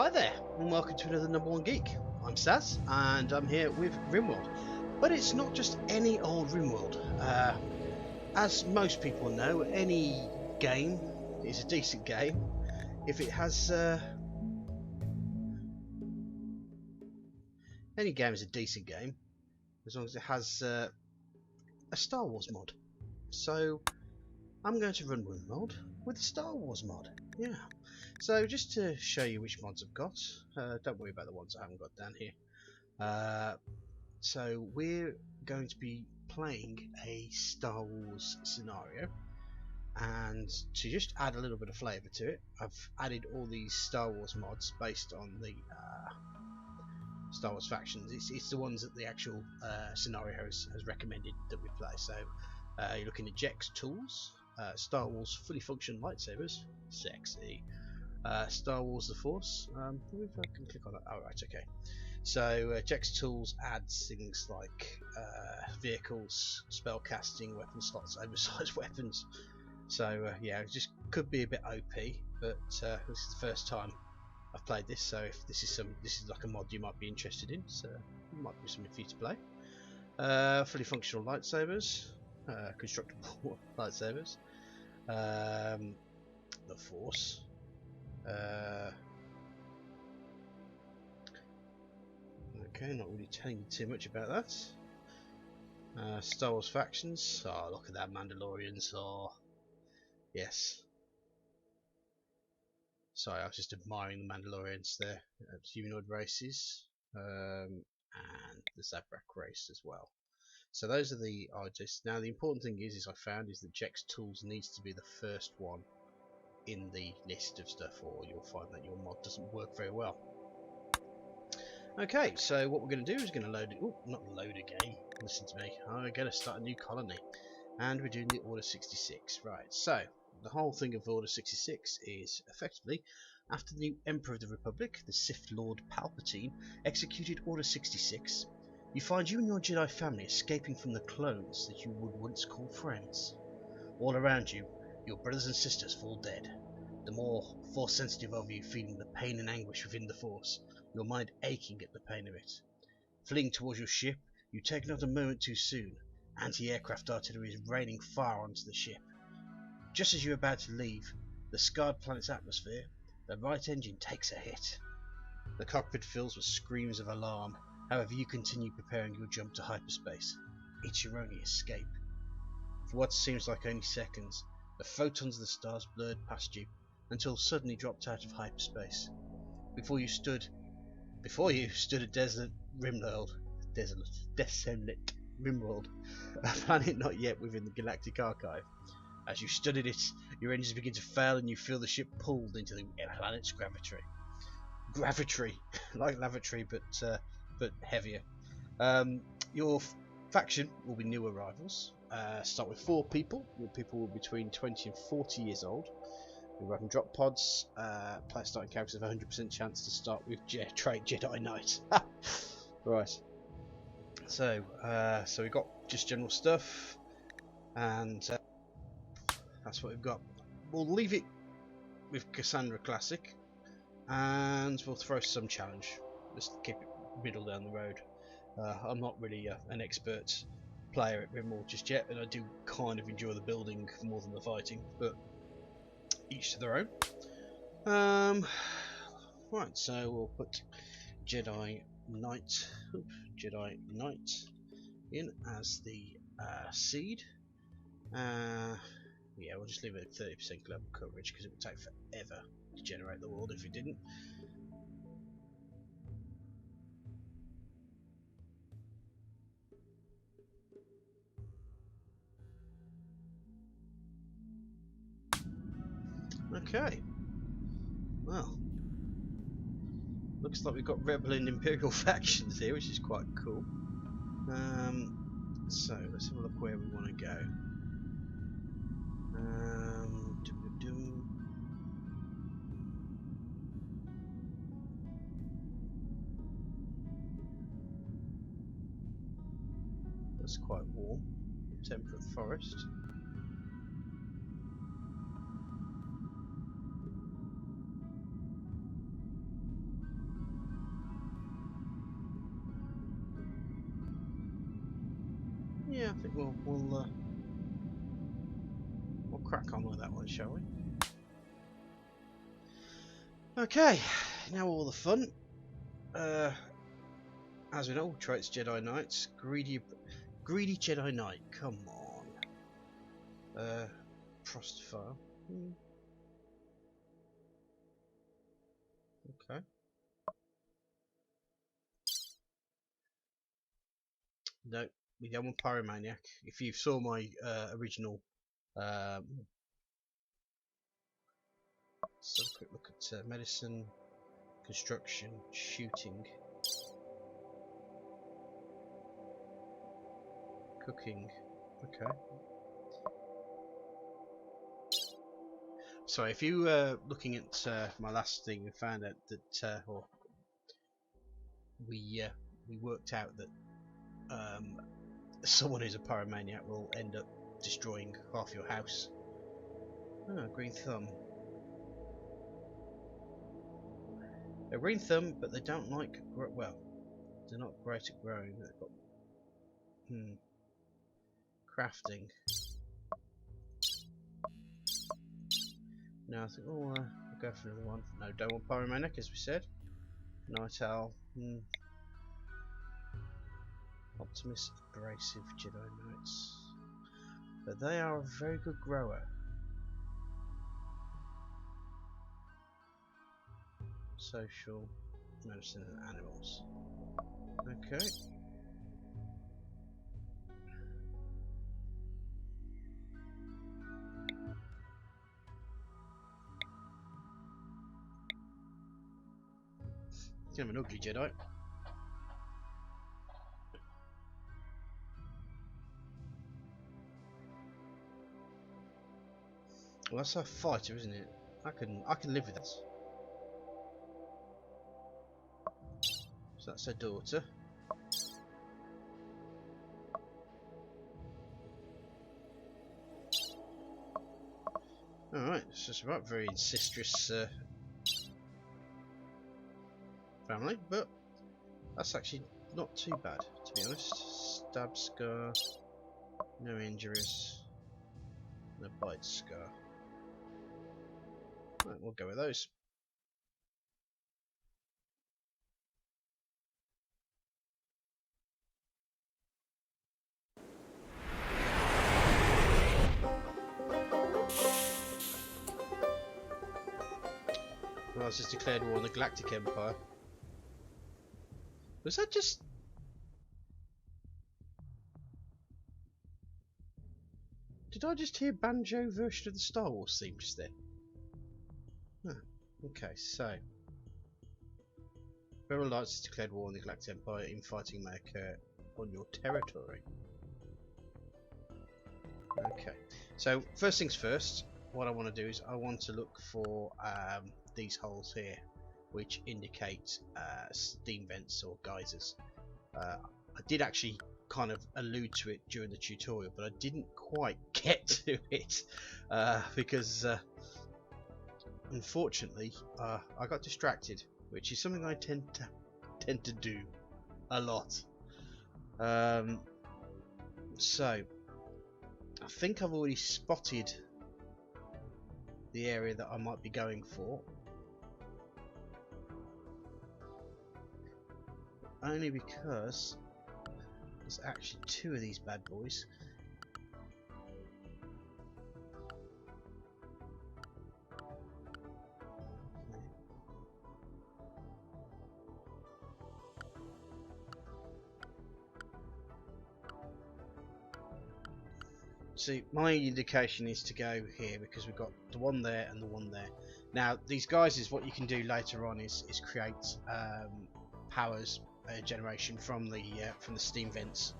Hi there, and welcome to another Number One Geek. I'm Saz, and I'm here with RimWorld. But it's not just any old RimWorld. As most people know, any game is a decent game if it has. Any game is a decent game as long as it has a Star Wars mod. So I'm going to run RimWorld with a Star Wars mod. Yeah. So just to show you which mods I've got, don't worry about the ones I haven't got down here. So we're going to be playing a Star Wars scenario, and to just add a little bit of flavour to it, I've added all these Star Wars mods based on the Star Wars factions. It's the ones that the actual scenario has recommended that we play. So you're looking at Geek's tools, Star Wars fully functional lightsabers, sexy. Star Wars The Force. If I can click on that. Oh, right, okay. So Geek's tools adds things like vehicles, spell casting, weapon slots, oversized weapons. So yeah, it just could be a bit OP, but this is the first time I've played this. So if this is like a mod you might be interested in, so it might be something for you to play. Fully functional lightsabers, constructible lightsabers, the Force. Okay, not really telling you too much about that. Star Wars factions. Oh, look at that, Mandalorians. Oh, yes. Sorry, I was just admiring the Mandalorians there. Humanoid races, and the Zabrak race as well. So those are the artists. Now the important thing is I found that Geek's tools needs to be the first one in the list of stuff, or you'll find that your mod doesn't work very well. Okay, so what we're going to do is going to load it. Oh, not load a game. Listen to me. I'm going to start a new colony, and we're doing the Order 66. Right. So the whole thing of Order 66 is effectively after the new Emperor of the Republic, the Sith Lord Palpatine, executed Order 66. You find you and your Jedi family escaping from the clones that you would once call friends. All around you, your brothers and sisters fall dead. The more Force sensitive of you feeling the pain and anguish within the Force, your mind aching at the pain of it. Fleeing towards your ship, you take not a moment too soon. Anti-aircraft artillery is raining fire onto the ship. Just as you're about to leave the scarred planet's atmosphere, the right engine takes a hit. The cockpit fills with screams of alarm. However, you continue preparing your jump to hyperspace. It's your only escape. For what seems like only seconds, the photons of the stars blurred past you until suddenly dropped out of hyperspace. Before you stood a desolate RimWorld, a planet not yet within the galactic archive. As you studied it, your engines begin to fail and you feel the ship pulled into the planet's gravity. Gravity, like lavatory, but heavier. Your faction will be new arrivals. Start with 4 people. Your people will be between 20 and 40 years old. You'll have drop pods. Player starting characters have a 100% chance to start with trait Jedi Knight. Right. So we've got just general stuff, and that's what we've got. We'll leave it with Cassandra Classic, and we'll throw some challenge. Just keep it middle down the road. I'm not really an expert player at RimWorld just yet, and I do kind of enjoy the building more than the fighting, but each to their own. Right, so we'll put Jedi Knight in as the seed. Yeah, we'll just leave it at 30% global coverage because it would take forever to generate the world if it didn't. Okay, well, looks like we've got Rebel and Imperial factions here, which is quite cool. So let's have a look where we want to go. That's quite warm. Temperate forest. I think we'll crack on with that one, shall we? Okay, now all the fun. As we know, traits Jedi Knights. Greedy Jedi Knight. Come on. Prostophile. Okay. No, we don't want Pyromaniac. If you saw my original, let's have a quick look at medicine, construction, shooting, cooking. Okay. So if you looking at my last thing, we found out that, or we worked out that someone who's a pyromaniac will end up destroying half your house. Oh, green thumb. A green thumb, but they don't like well. They're not great at growing. They've got crafting. No, I think we'll go for another one. No, don't want pyromaniac, as we said. Night owl. Optimus, abrasive Jedi Knights. But they are a very good grower. Social, medicine and animals. Okay. Kind of an ugly Jedi. Well, that's a fighter, isn't it? I can live with that. So that's her daughter. Alright, it's just about very incestuous family, but that's actually not too bad, to be honest. Stab scar, no injuries, no bite scar. Right, we'll go with those. Well, I was just declared war on the Galactic Empire. Was that just... Did I just hear banjo version of the Star Wars theme just then? Huh. Okay, so... Rebel Alliance has declared war on the Galactic Empire. Infighting may occur on your territory. Okay, so first things first, what I want to do is I want to look for these holes here, which indicate steam vents or geysers. I did actually kind of allude to it during the tutorial, but I didn't quite get to it because unfortunately I got distracted, which is something I tend to do a lot. So I think I've already spotted the area that I might be going for, only because there's actually two of these bad boys. See, my indication is to go here because we've got the one there and the one there. Now, these guys is what you can do later on is create powers generation from the steam vents,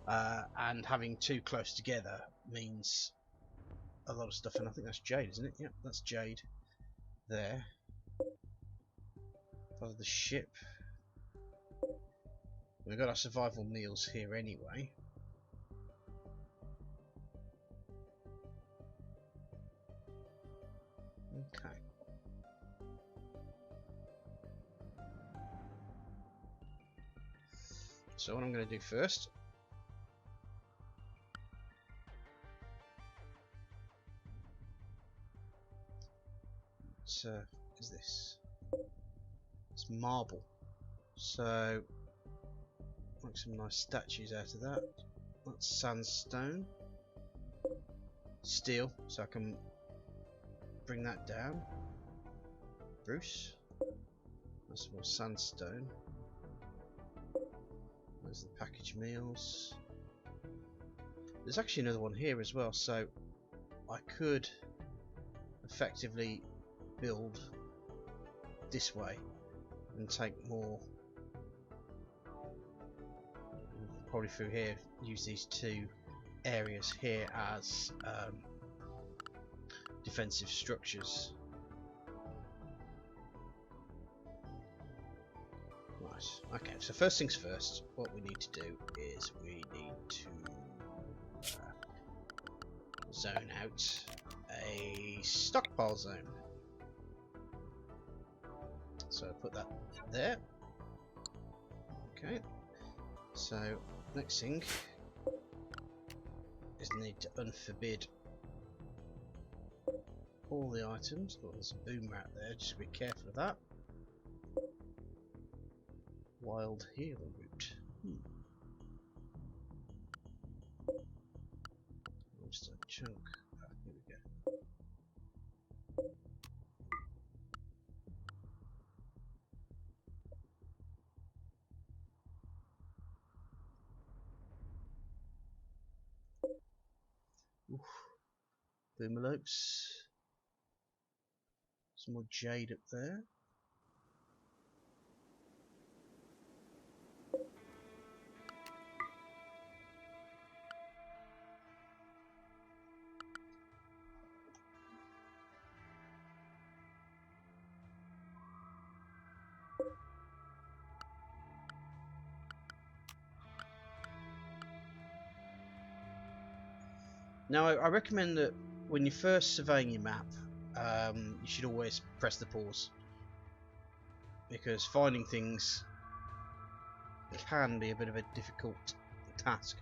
and having two close together means a lot of stuff. And I think that's Jade, isn't it? Yep, that's Jade there. Part of the ship. We've got our survival meals here anyway. Okay. So what I'm going to do first is this? It's marble. So make some nice statues out of that. That's sandstone. Steel, so I can bring that down. Bruce. That's more sandstone. There's the packaged meals. There's actually another one here as well, so I could effectively build this way and take more, probably through here, use these two areas here as defensive structures. Right, okay, so first things first, what we need to do is we need to zone out a stockpile zone. So put that there. Okay, so next thing is need to unforbid all the items. Oh, there's a boomer out there, just be careful of that. Wild healer root. Just a chunk. Oh, here we go. Oof. Boomerlopes. Some more jade up there. Now I recommend that when you're first surveying your map, you should always press the pause, because finding things can be a bit of a difficult task,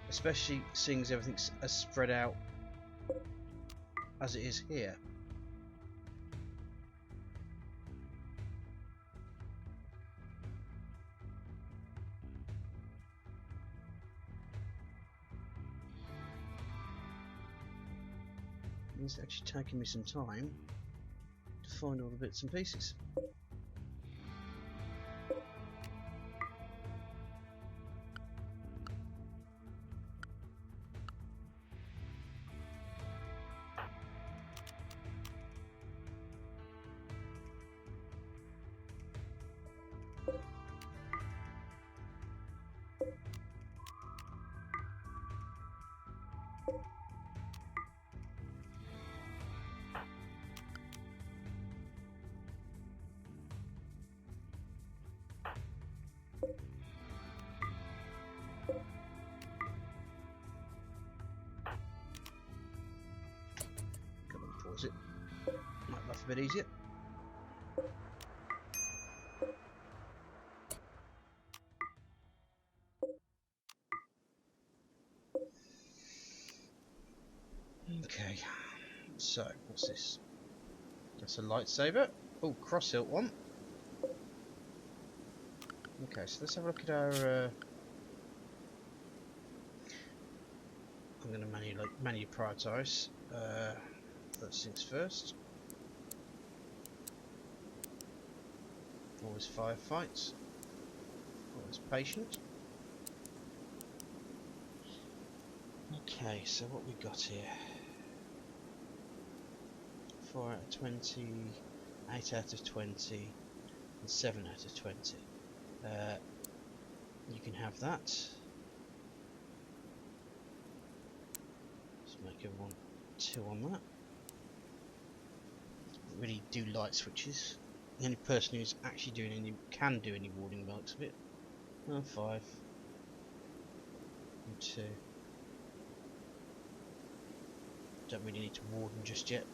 especially seeing as everything's as spread out as it is here. It's actually taking me some time to find all the bits and pieces. It might laugh a bit easier. Okay, so what's this? That's a lightsaber. Oh, cross hilt one. Okay, so let's have a look at our. I'm going to manually prioritise. First things first. Always firefights. Always patient. Okay, so what we got here? 4 out of 20, 8 out of 20, and 7 out of 20. You can have that. Let's make everyone 2 on that. Really do light switches. The only person who's actually can do any warding by the looks of it. 5 and 2. Don't really need to warden just yet.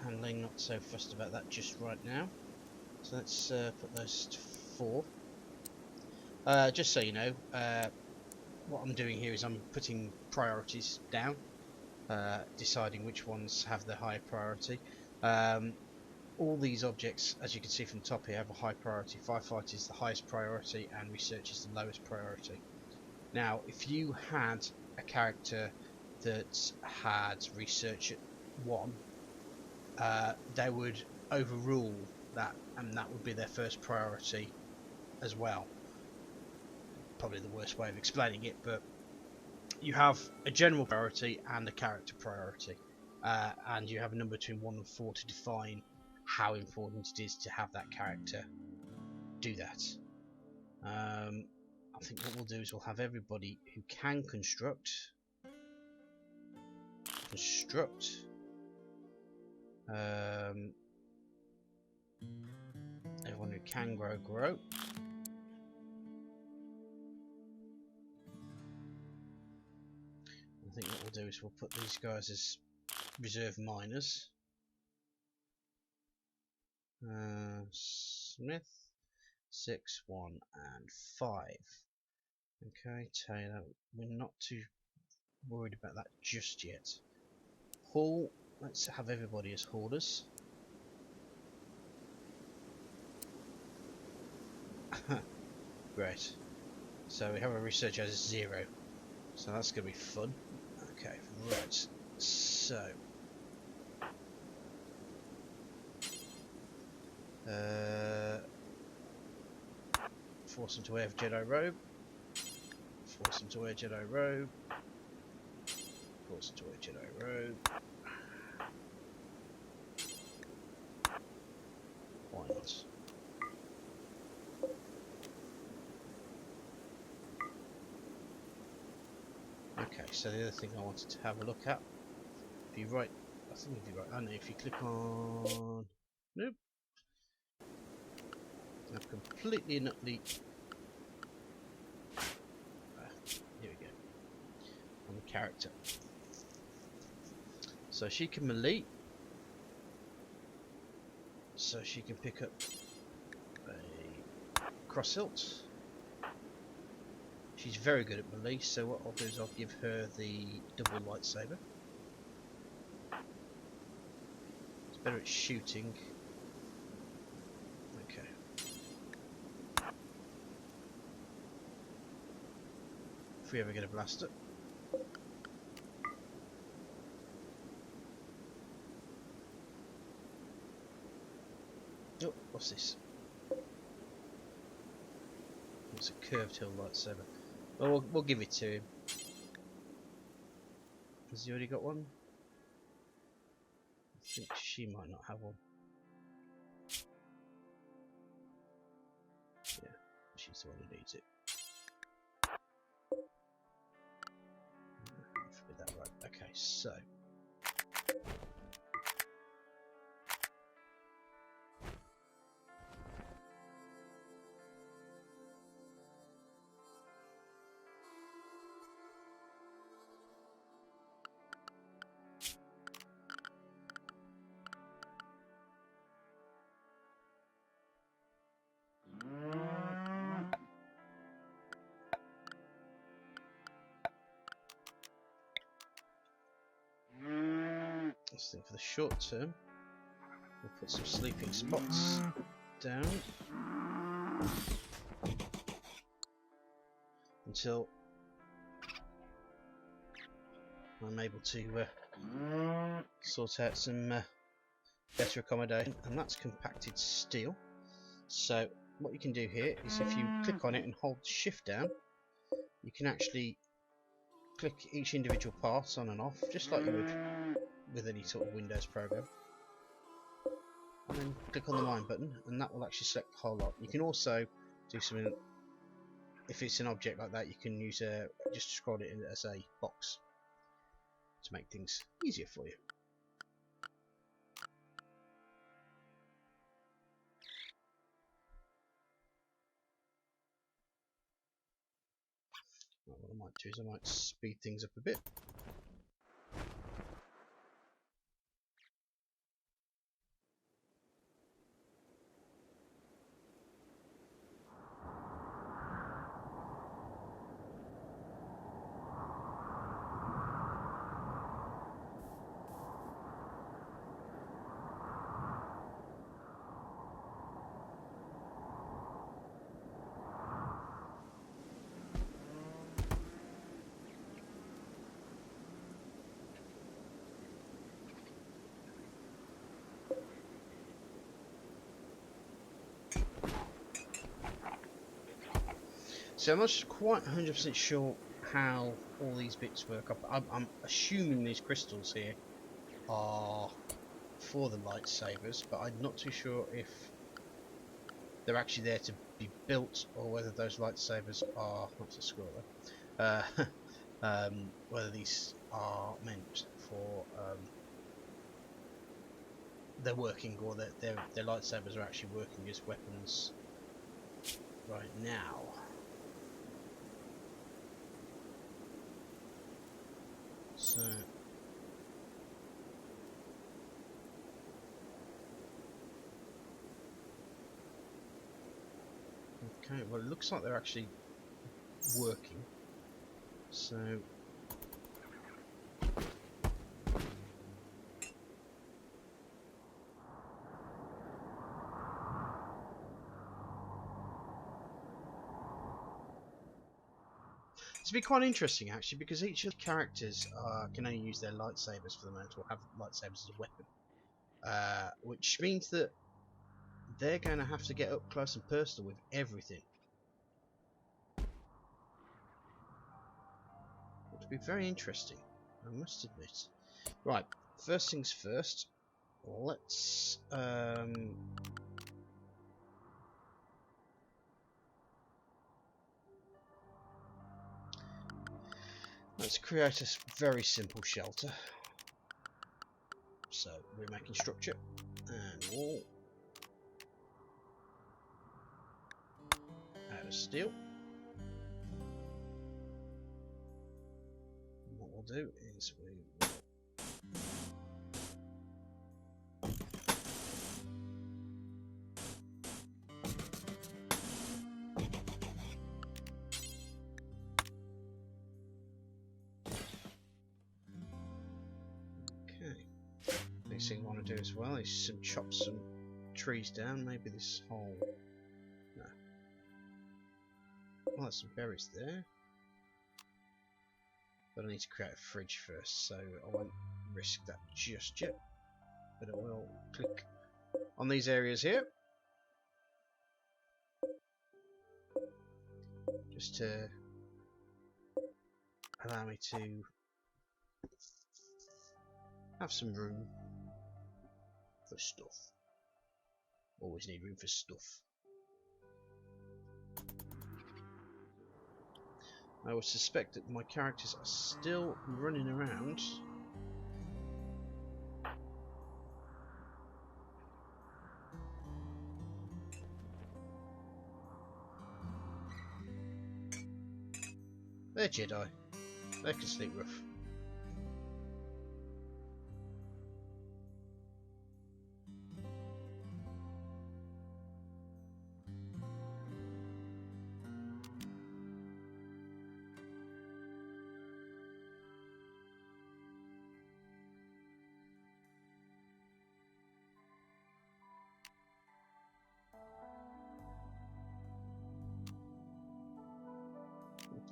Handling, not so fussed about that just right now. So let's put those to 4. Just so you know, what I'm doing here is I'm putting priorities down, deciding which ones have the higher priority. all these objects, as you can see from the top here, have a high priority. Firefight is the highest priority and research is the lowest priority. Now, if you had a character that had research at 1, they would overrule that, and that would be their first priority as well. Probably the worst way of explaining it, but you have a general priority and a character priority, and you have a number between 1 and 4 to define how important it is to have that character do that. I think what we'll do is we'll have everybody who can construct. Everyone who can grow. I think what we'll do is we'll put these guys as reserve miners. Smith, 6, 1 and 5. Okay, Taylor, we're not too worried about that just yet. Hall, let's have everybody as haulers. Great. So we have a research as 0. So that's going to be fun. Okay, right. So force them to wear Jedi robe. Force them to wear Jedi robe. Force them to wear Jedi robe. Why not? Okay, so the other thing I wanted to have a look at, if you right, I think if you right, I know if you click on, nope, I've completely and utterly, here we go, on the character. So she can melee, so she can pick up a cross hilt. She's very good at melee, so what I'll do is I'll give her the double lightsaber. It's better at shooting. Okay. If we ever get a blaster. Oh, what's this? It's a curved hill lightsaber. Well, we'll give it to him. Has he already got one? I think she might not have one. Yeah, she's the one who needs it. With that right. Okay, so let's think for the short term. We'll put some sleeping spots down until I'm able to sort out some better accommodation, and that's compacted steel. So what you can do here is if you click on it and hold shift down, you can actually click each individual part on and off, just like you would with any sort of Windows program, and then click on the line button and that will actually select the whole lot. You can also do something, if it's an object like that, you can use just scroll it in as a box to make things easier for you. Well, what I might do is I might speed things up a bit. So I'm not quite 100% sure how all these bits work. I'm assuming these crystals here are for the lightsabers, but I'm not too sure if they're actually there to be built or whether those lightsabers are... That's a squirrel there. Whether these are meant for... they're working, or that their lightsabers are actually working as weapons right now. So okay, well it looks like they're actually working. So it's been quite interesting actually, because each of the characters can only use their lightsabers for the moment, or have lightsabers as a weapon, which means that they're going to have to get up close and personal with everything. It'll be very interesting, I must admit. Right, first things first, let's create a very simple shelter. So we're making structure and wall out of steel. And what we'll do is we will next thing I want to do as well is chop some trees down. Maybe this whole... no. Well, there's some berries there. But I need to create a fridge first, so I won't risk that just yet. But I will click on these areas here. Just to allow me to have some room for stuff. Always need room for stuff. I would suspect that my characters are still running around. They're Jedi. They can sleep rough.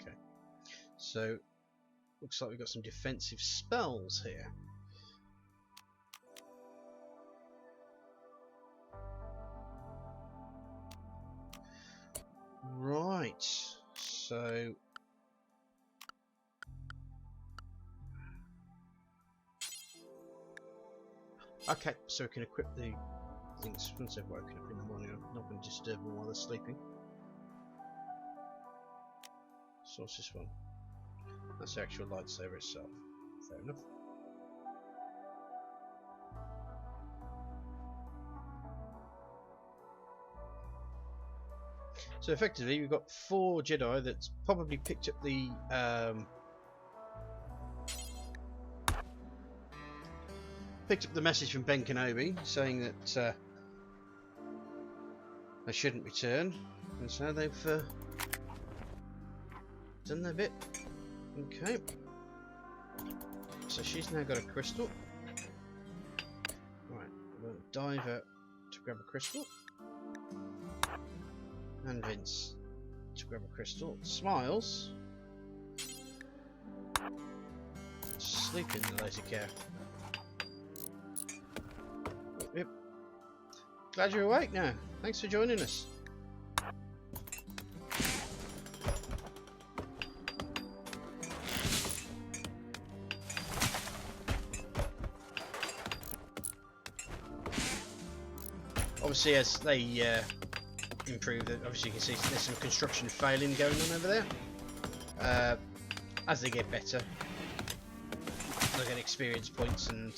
Okay, so looks like we've got some defensive spells here. Right, so okay, so we can equip the things once they've woken up in the morning. I'm not going to disturb them while they're sleeping. So what's this one? That's the actual lightsaber itself. Fair enough. So effectively we've got 4 Jedi that's probably picked up the message from Ben Kenobi saying that they shouldn't return, and so they've done their bit. Okay, so she's now got a crystal. Right, we'll dive out to grab a crystal, and Vince to grab a crystal. Smiles, sleep in the lazy care. Yep. Glad you're awake now. Thanks for joining us. obviously as they improve, obviously you can see there's some construction failing going on over there. As they get better, they'll get experience points and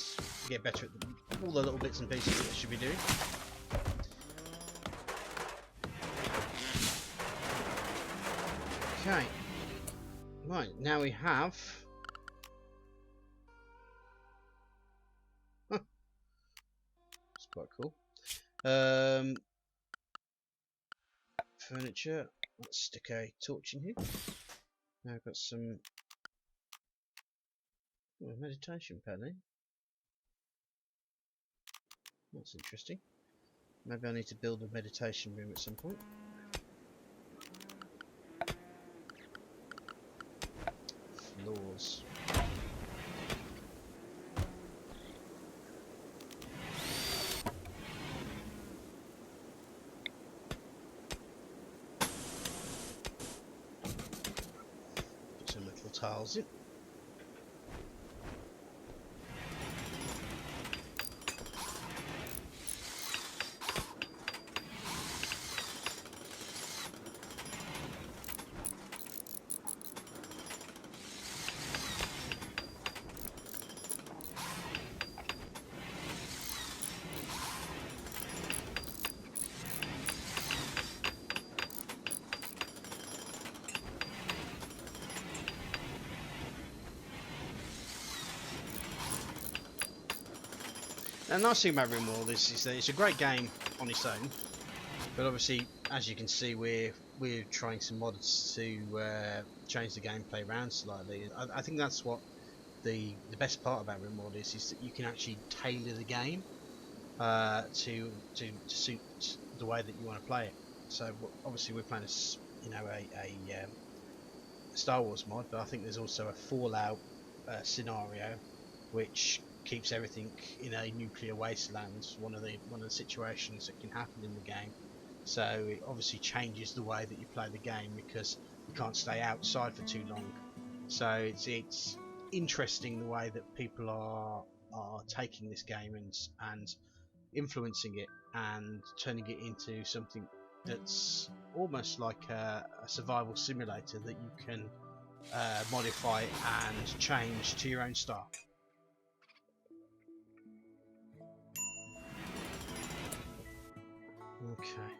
get better at all the little bits and pieces that they should be doing. Okay, right, now we have... Huh. It's quite cool. Furniture. Let's stick a torch in here. Now I've got some meditation pad, eh? That's interesting. Maybe I need to build a meditation room at some point. Floors. Put some little tiles in. The nice thing about RimWorld is that it's a great game on its own, but obviously, as you can see, we're trying some mods to change the gameplay around slightly. I think that's what the best part about RimWorld is that you can actually tailor the game to suit the way that you want to play it. So obviously, we're playing a Star Wars mod, but I think there's also a Fallout scenario which keeps everything in a nuclear wasteland, one of the situations that can happen in the game. So it obviously changes the way that you play the game because you can't stay outside for too long. So it's interesting the way that people are taking this game and influencing it and turning it into something that's almost like a survival simulator that you can modify and change to your own style. Okay.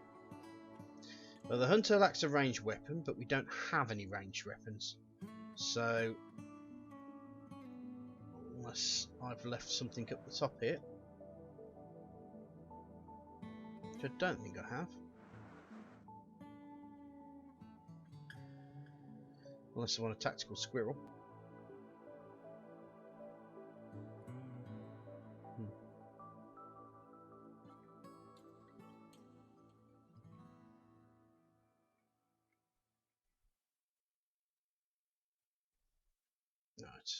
Well, the hunter lacks a ranged weapon, but we don't have any ranged weapons. So, unless I've left something up the top here, which I don't think I have. Unless I want a tactical squirrel. Right.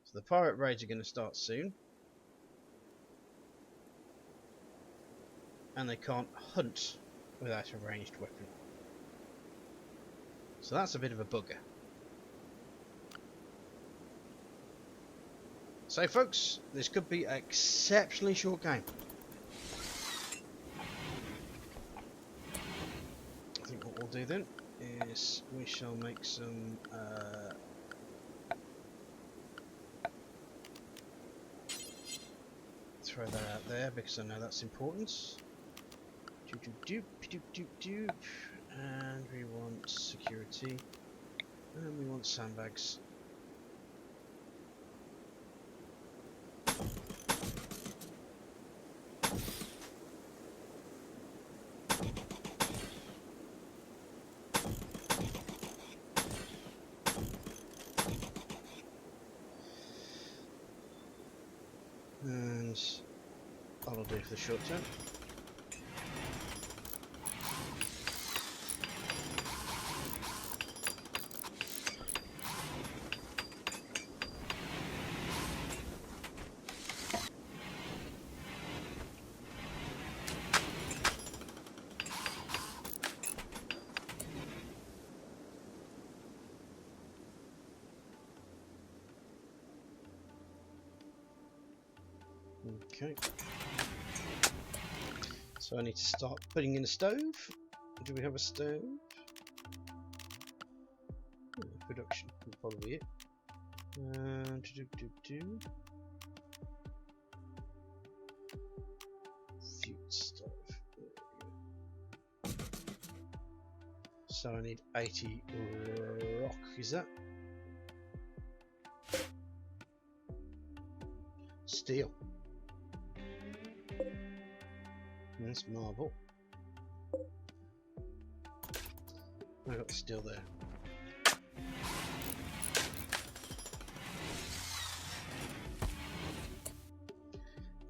So the pirate raids are going to start soon. And they can't hunt without a ranged weapon. So that's a bit of a bugger. So folks, this could be an exceptionally short game. I think what we'll do then is we shall make some throw that out there because I know that's important. And we want security and we want sandbags. And that'll do for the short term. Okay. So I need to start putting in a stove. Do we have a stove? Production would probably be it. Fuel stove. So I need 80 rock, is that? Steel. That's marble. I got the steel there.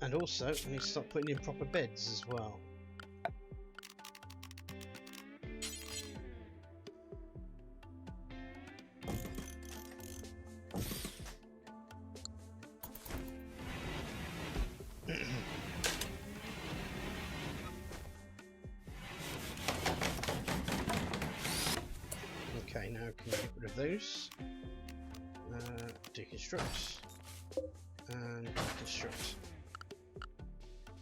And also, I need to start putting in proper beds as well. Okay, now can we get rid of those? Deconstruct and deconstruct.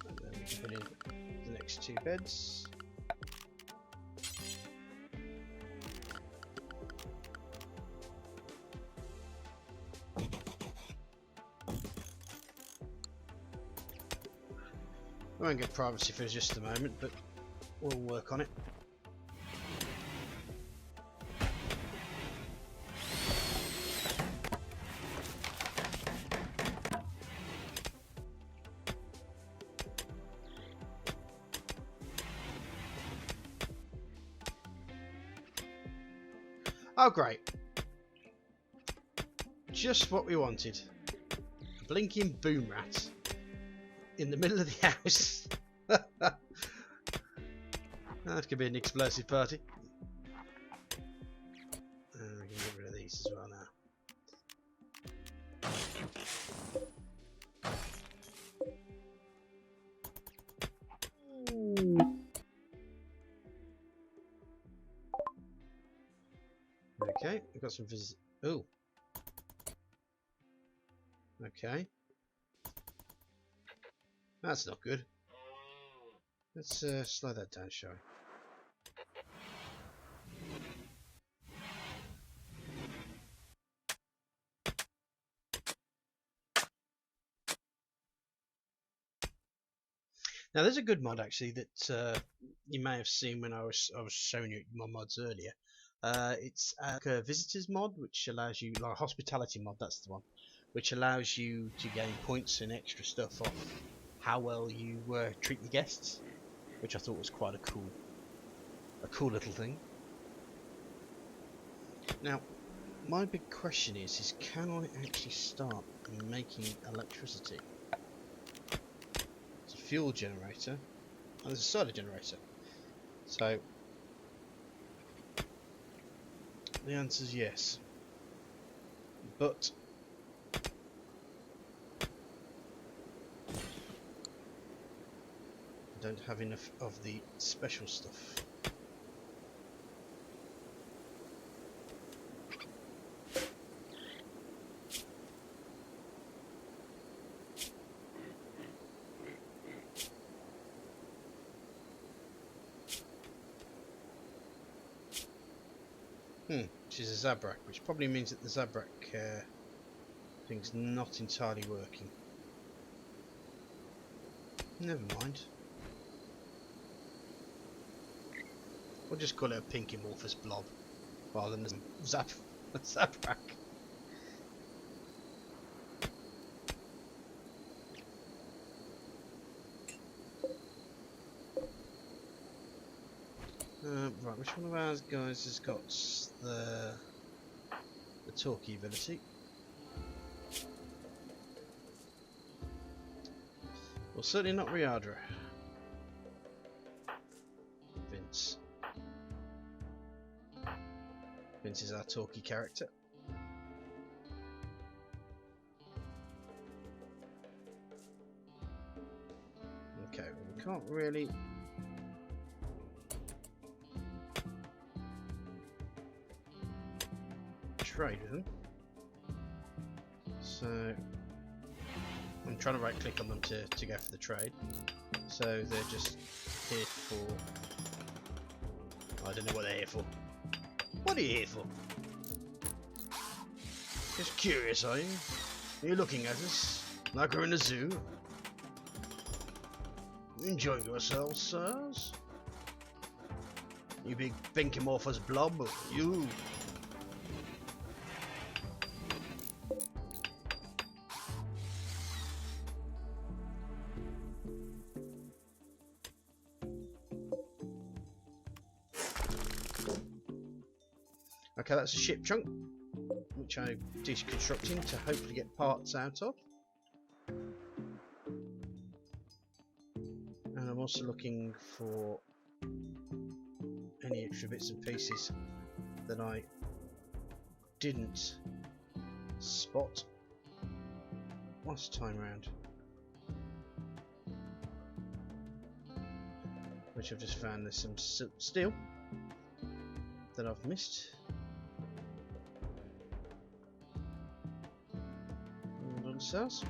And then we can put in the next two beds. I won't get privacy for just a moment, but we'll work on it. Oh great, just what we wanted. A blinking boom rat in the middle of the house. That could be an explosive party. And we can get rid of these as well now. Okay, we've got some visitors. Oh. Okay. That's not good. Let's slow that down, shall we? Now there's a good mod actually that you may have seen when I was showing you my mods earlier. It's like a visitors mod, which allows you, like a hospitality mod, that's the one, which allows you to gain points and extra stuff off how well you treat your guests, which I thought was quite a cool little thing. Now, my big question is can I actually start making electricity? It's a fuel generator, and there's a solar generator. So the answer is yes, but I don't have enough of the special stuff. Which is a Zabrak, which probably means that the Zabrak thing's not entirely working. Never mind. We'll just call it a pink amorphous blob rather than a Zabrak. Right, which one of ours guys has got the talkie ability? Well, certainly not Riadra. Vince. Vince is our talkie character. Okay, well, we can't really trade with them, so I'm trying to right click on them to go for the trade, so they're just here for? I don't know what they're here for. What are you here for? Just curious, are you? You're looking at us like we're in a zoo. You enjoying yourselves, sirs? You big Benkymorphous blob, you. Okay, that's a ship chunk, which I'm deconstructing to hopefully get parts out of. And I'm also looking for any extra bits and pieces that I didn't spot last time round, which I've just found there's some steel that I've missed. And cells.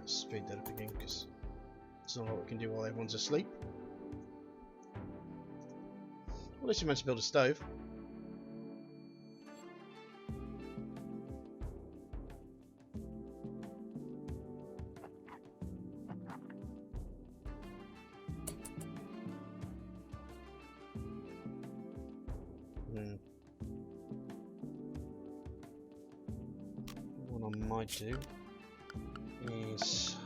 Speed that up again because it's not what we can do while everyone's asleep. Well, at least we managed to build a stove. What I might do is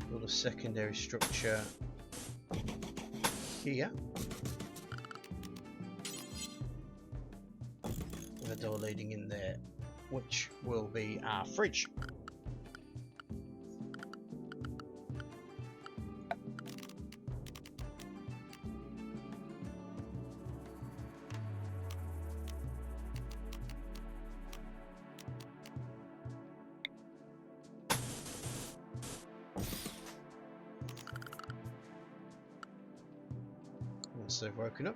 build a secondary structure here with a door leading in there, which will be our fridge. Once they've woken up.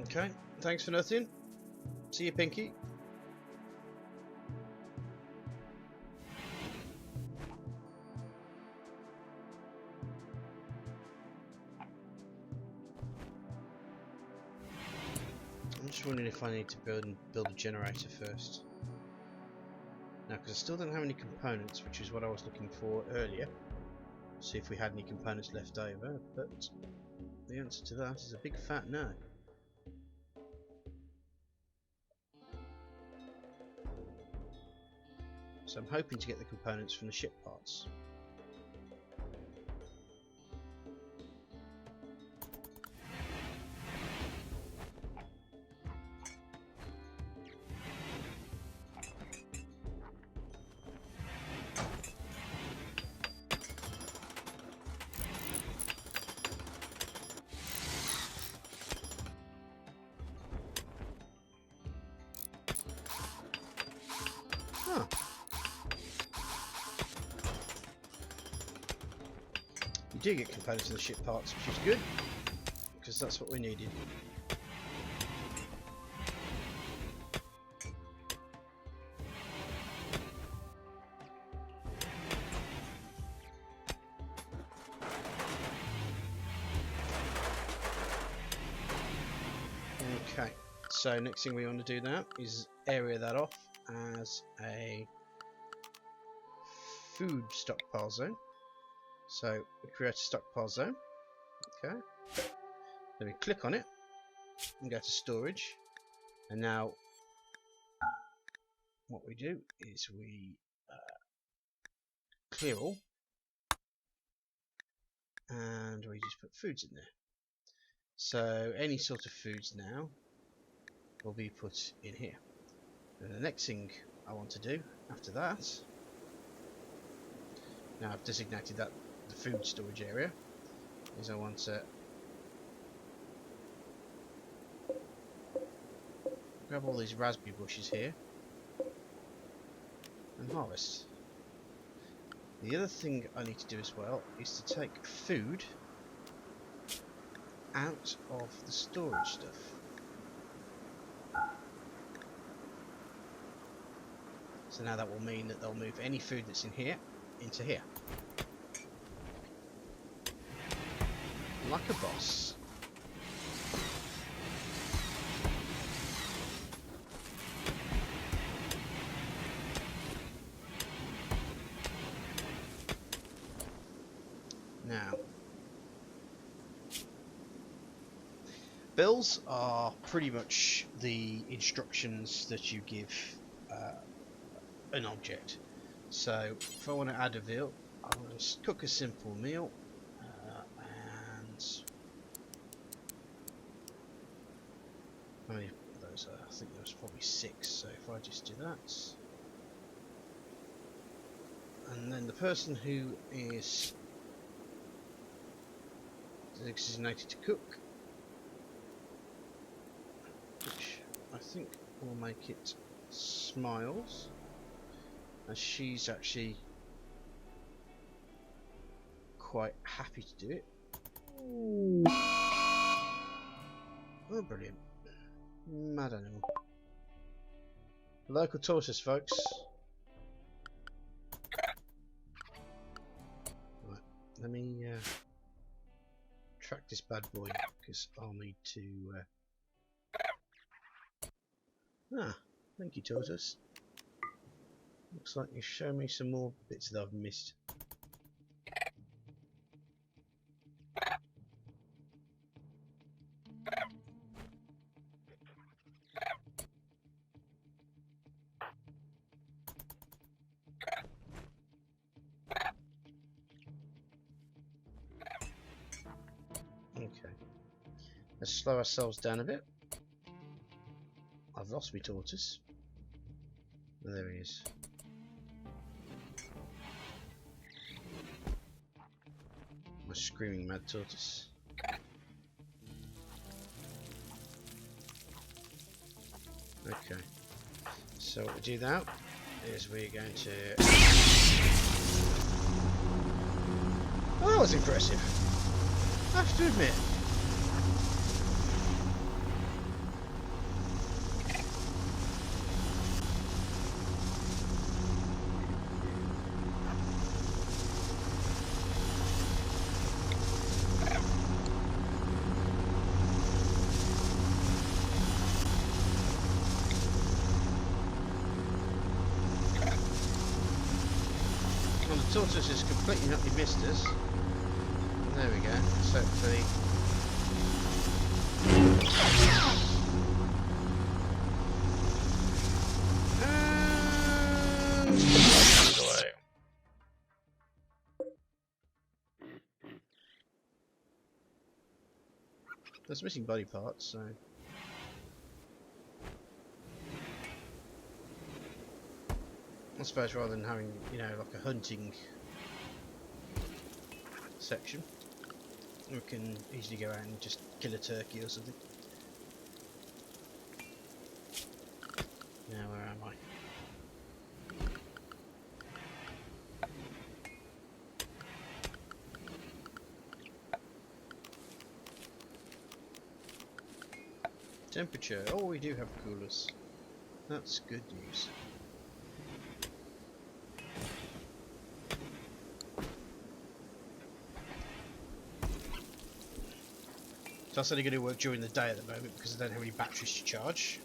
Okay, thanks for nothing. See you, Pinky. I'm just wondering if I need to build a generator first. Now, because I still don't have any components, which is what I was looking for earlier. See if we had any components left over, but the answer to that is a big fat no. So I'm hoping to get the components from the ship parts. Huh. You do get components in the ship parts, which is good, because that's what we needed. Okay, so next thing we want to do now is area that off as a food stockpile zone. So we create a stockpile zone. Okay, then we click on it and go to storage, and now what we do is we clear all, and we just put foods in there. So any sort of foods now will be put in here. And the next thing I want to do after that, now I've designated that the food storage area, is I want to grab all these raspberry bushes here and harvest. The other thing I need to do as well is to take food out of the storage stuff. So now that will mean that they'll move any food that's in here into here. Like a boss. Now, bills are pretty much the instructions that you give an object. So if I want to add a veal, I'm going to cook a simple meal, and how many of those are? I think there's probably 6. So if I just do that, and then the person who is designated to cook, which I think will make it Smiles, as she's actually quite happy to do it. Oh, brilliant. Mad animal. Local tortoise, folks. Right, let me track this bad boy, because I'll need to thank you, tortoise. Looks like you show me some more bits that I've missed. Okay, let's slow ourselves down a bit. I've lost my tortoise. Oh, there he is. My screaming mad tortoise. Okay, so what we do now is we're going to... Oh, that was impressive, I have to admit. The tortoise has completely not missed us. There we go. So hopefully. Away. There's missing body parts, so. I suppose rather than having, you know, like a hunting section, we can easily go out and just kill a turkey or something. Now, where am I? Temperature. Oh, we do have coolers. That's good news. So that's only going to work during the day at the moment because I don't have any batteries to charge.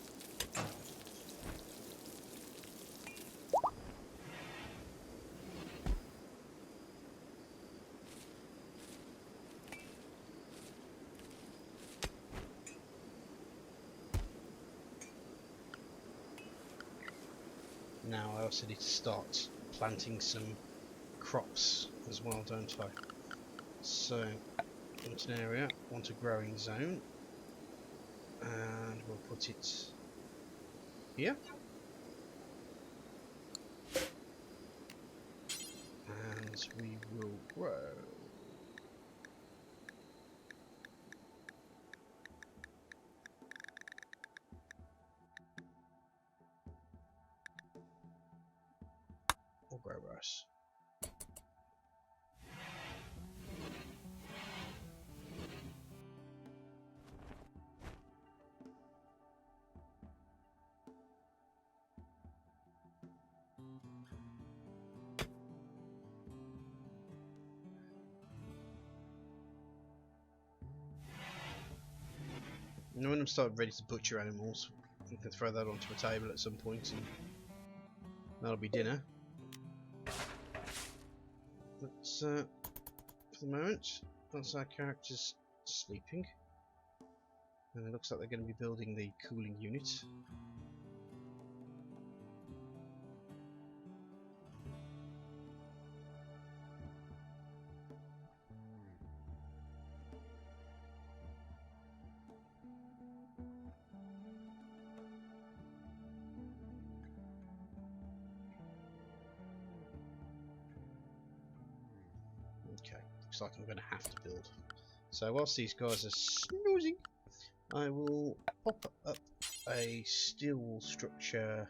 Now I also need to start planting some crops as well, don't I? So into an area, want a growing zone, and we'll put it here. we will grow. Or grow rice. And when I'm starting ready to butcher animals, you can throw that onto a table at some point and that'll be dinner. But for the moment, that's our characters sleeping. And it looks like they're going to be building the cooling unit. Okay, looks like I'm going to have to build. So whilst these guys are snoozing, I will pop up a steel wall structure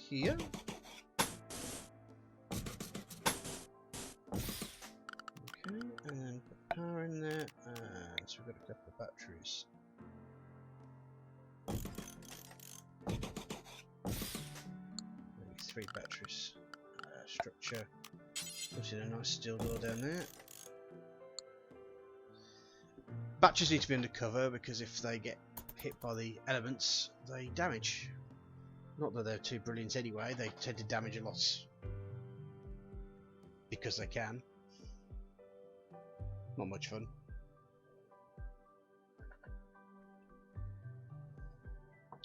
here. Okay, and then put power in there, and so we've got a couple of batteries. Maybe 3 batteries. Structure. Put in a nice steel door down there. Batteries need to be undercover because if they get hit by the elements, they damage. Not that they're too brilliant anyway, they tend to damage a lot because they can. Not much fun.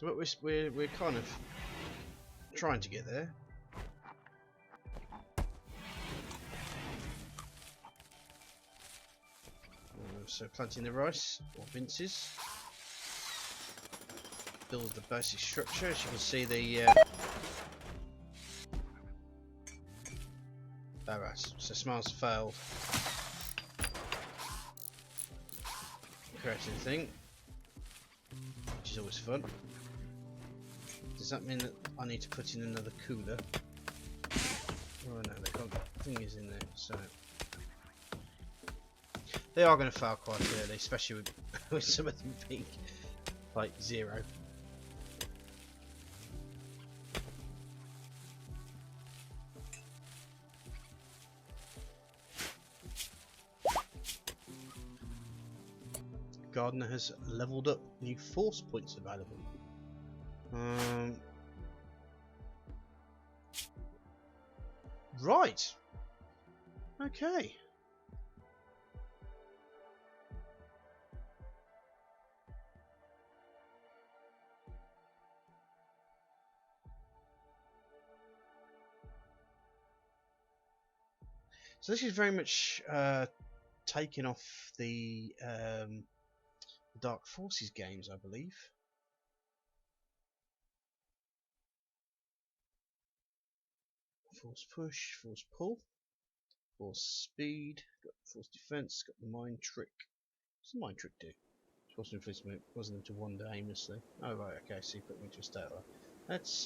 But we're kind of trying to get there. So planting the rice, or vinces. Build the basic structure. As you can see, the alright, so smiles failed creating a thing, which is always fun. Does that mean that I need to put in another cooler? Oh no, the thing is in there, so they are going to fail quite early, especially with some of them being like 0. Gardener has leveled up new force points available. Right. Okay. So this is very much taken off the Dark Forces games, I believe. Force push, force pull, force speed, got force defense, got the mind trick. What's the mind trick do? Force influence wasn't them to wander aimlessly. Oh right, okay, so you put me into a state like that. Let's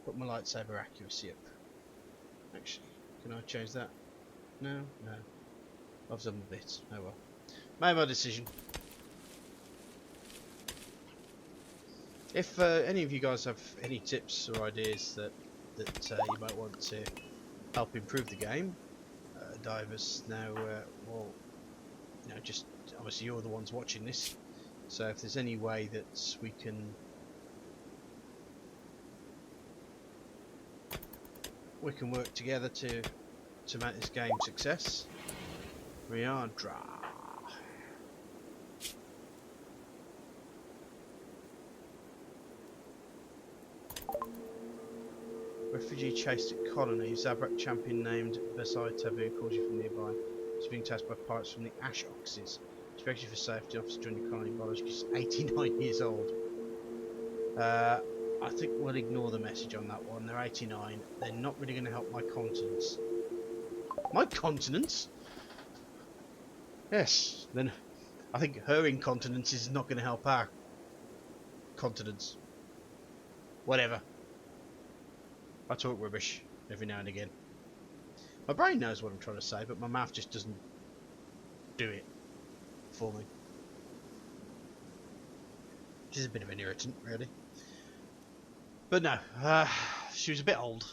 put my lightsaber accuracy up. Actually, can I change that? No, no. I've done a bit. Oh well. Made my decision. If any of you guys have any tips or ideas that you might want to help improve the game, divers now, well, you know, just obviously you're the ones watching this, so if there's any way that we can work together to make this game a success, we are dry. Refugee chased at colony. Zabrak champion named Versailles Taboo calls you from nearby. He's being chased by pirates from the Ash Oxes. Expected for safety, officer joined the colony biologist 89 years old. I think we'll ignore the message on that one. They're 89. They're not really going to help my continence. My continence? Yes. Then I think her incontinence is not going to help our continence. Whatever. I talk rubbish every now and again. My brain knows what I'm trying to say, but my mouth just doesn't do it for me. Which is a bit of an irritant, really. But no, she was a bit old.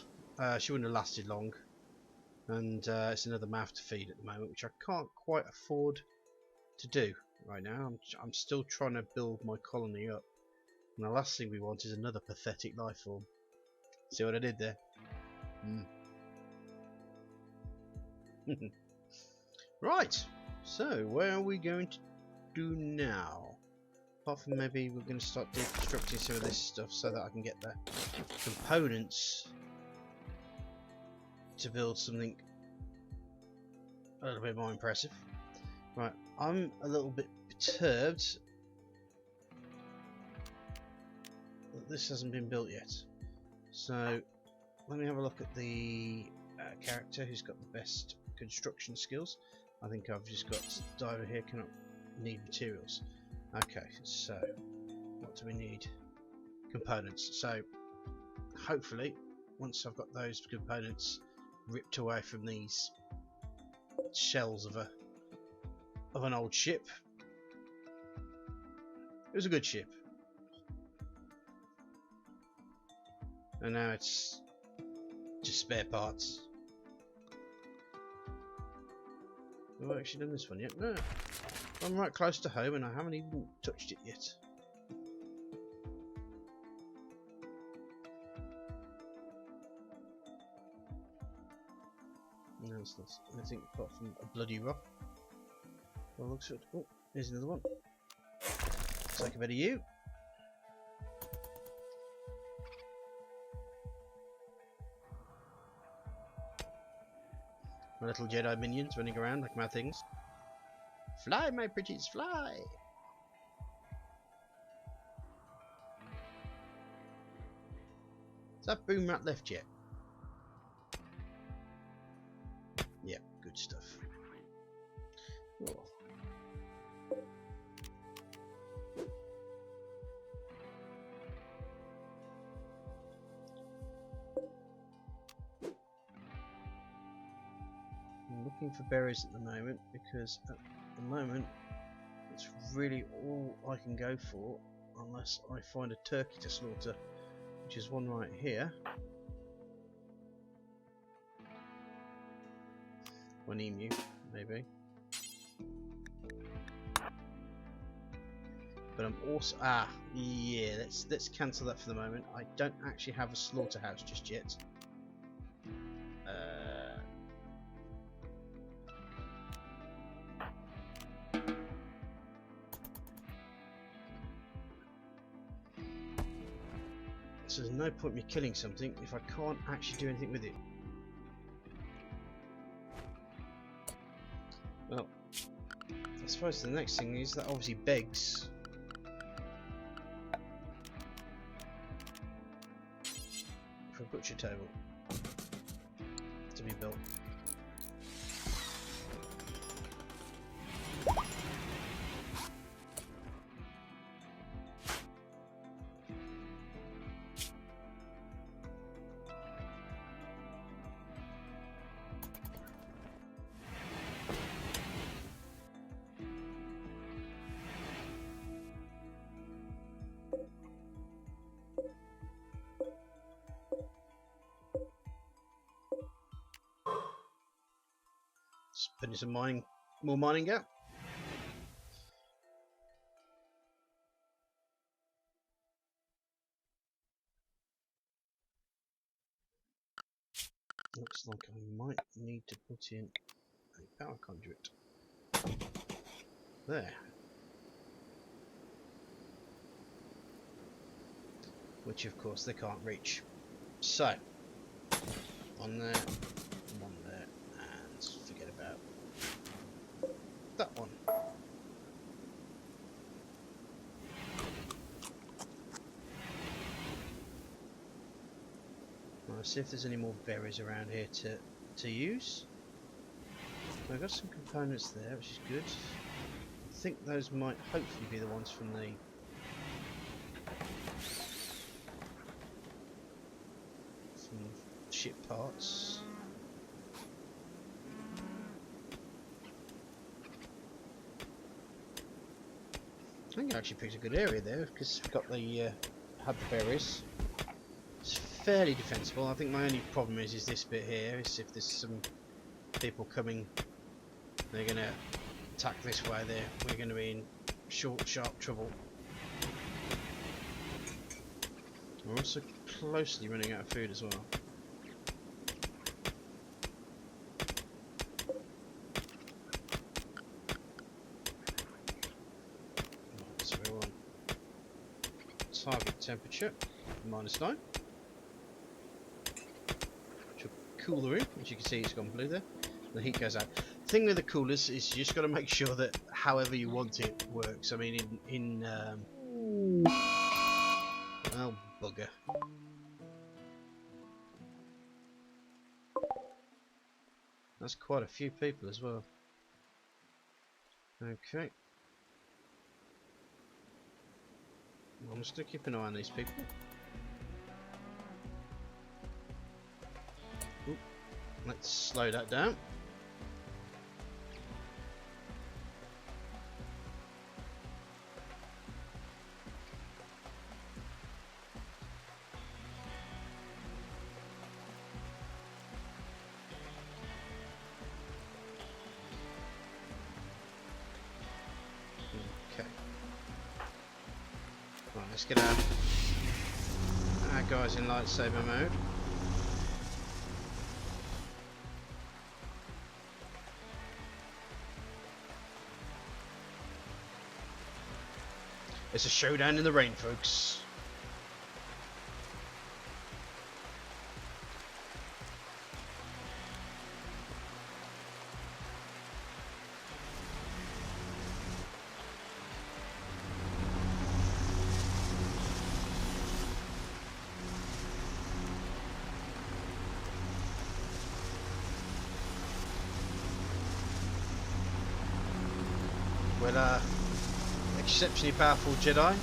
She wouldn't have lasted long. And it's another mouth to feed at the moment, which I can't quite afford to do right now. I'm still trying to build my colony up. And the last thing we want is another pathetic life form. See what I did there? Right, so where are we going to do now? Apart from maybe we're going to start deconstructing some of this stuff so that I can get the components to build something a little bit more impressive. Right, I'm a little bit perturbed that this hasn't been built yet. So let me have a look at the character who's got the best construction skills. I think I've just got diver here, cannot need materials. Okay, so what do we need? Components. So hopefully once I've got those components ripped away from these shells of an old ship. It was a good ship. And now it's just spare parts. Have I actually done this one yet? No. I'm right close to home and I haven't even touched it yet. No, it's not anything apart from a bloody rock. Well, looks good. Oh, here's another one. Take a bit of you. My little Jedi minions running around like mad things. Fly, my pretties, fly! Is that boom rat left yet? Yeah, good stuff. Oh. I'm looking for berries at the moment because at the moment it's really all I can go for unless I find a turkey to slaughter, which is one right here. One emu, maybe. But I'm also yeah. Let's cancel that for the moment. I don't actually have a slaughterhouse just yet. So there's no point me killing something if I can't actually do anything with it. Well, I suppose the next thing is that obviously begs for a butcher table to be built. Putting some more mining out. Looks like I might need to put in a power conduit. There. Which of course they can't reach. So, one there, one there, and forget about that one. Let's see if there's any more berries around here to use. I've got some components there, which is good. I think those might hopefully be the ones from the ship parts. I think I actually picked a good area there because we've got the had the berries. It's fairly defensible. I think my only problem is this bit here. Is if there's some people coming, they're going to attack this way. We're going to be in sharp trouble. We're also closely running out of food as well. So we want target temperature -9, which will cool the room. As you can see, it's gone blue there. The heat goes out. The thing with the coolers is you just got to make sure that however you want it works. I mean, oh bugger. That's quite a few people as well. Okay. I'm just going to keep an eye on these people. Ooh, let's slow that down. Okay. Right, let's get our guys in lightsaber mode. It's a showdown in the rain, folks. Well, exceptionally powerful Jedi.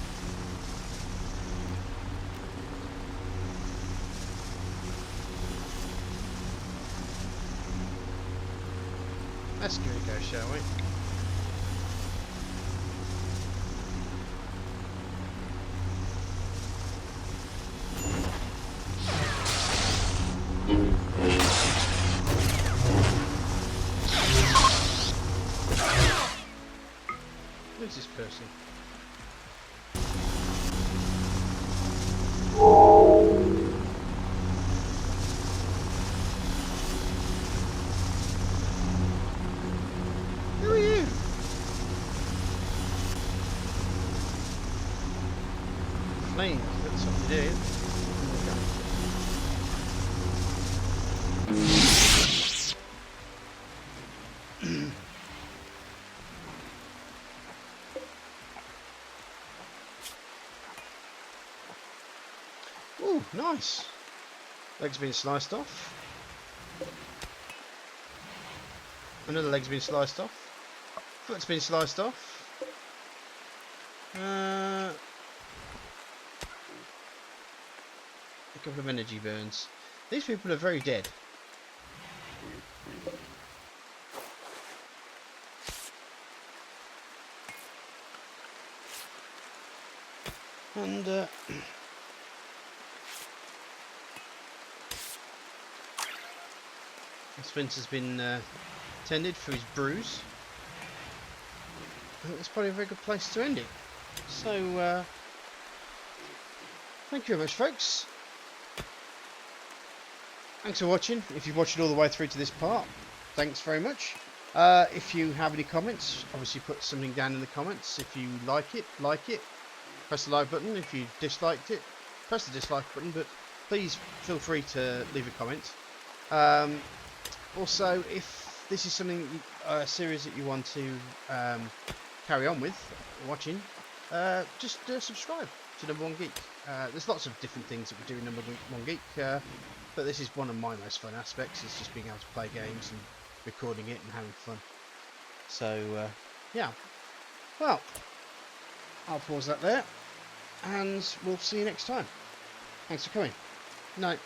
Let's give it a go, shall we? Who's this person? Who are you? Flames, that's what you do. Ooh, nice. Leg's been sliced off. Another leg's been sliced off. Foot's been sliced off. A couple of energy burns. These people are very dead. And Spencer's been tended for his bruise. I think that's probably a very good place to end it. So, thank you very much, folks. Thanks for watching. If you've watched it all the way through to this part, thanks very much. If you have any comments, obviously put something down in the comments. If you like it, press the like button. If you disliked it, press the dislike button, but please feel free to leave a comment. Also, if this is something, a series that you want to carry on with, watching, just subscribe to Number One Geek. There's lots of different things that we do in Number One Geek. But this is one of my most fun aspects, is just being able to play games and recording it and having fun. So, yeah. Well, I'll pause that there, and we'll see you next time. Thanks for coming. Night.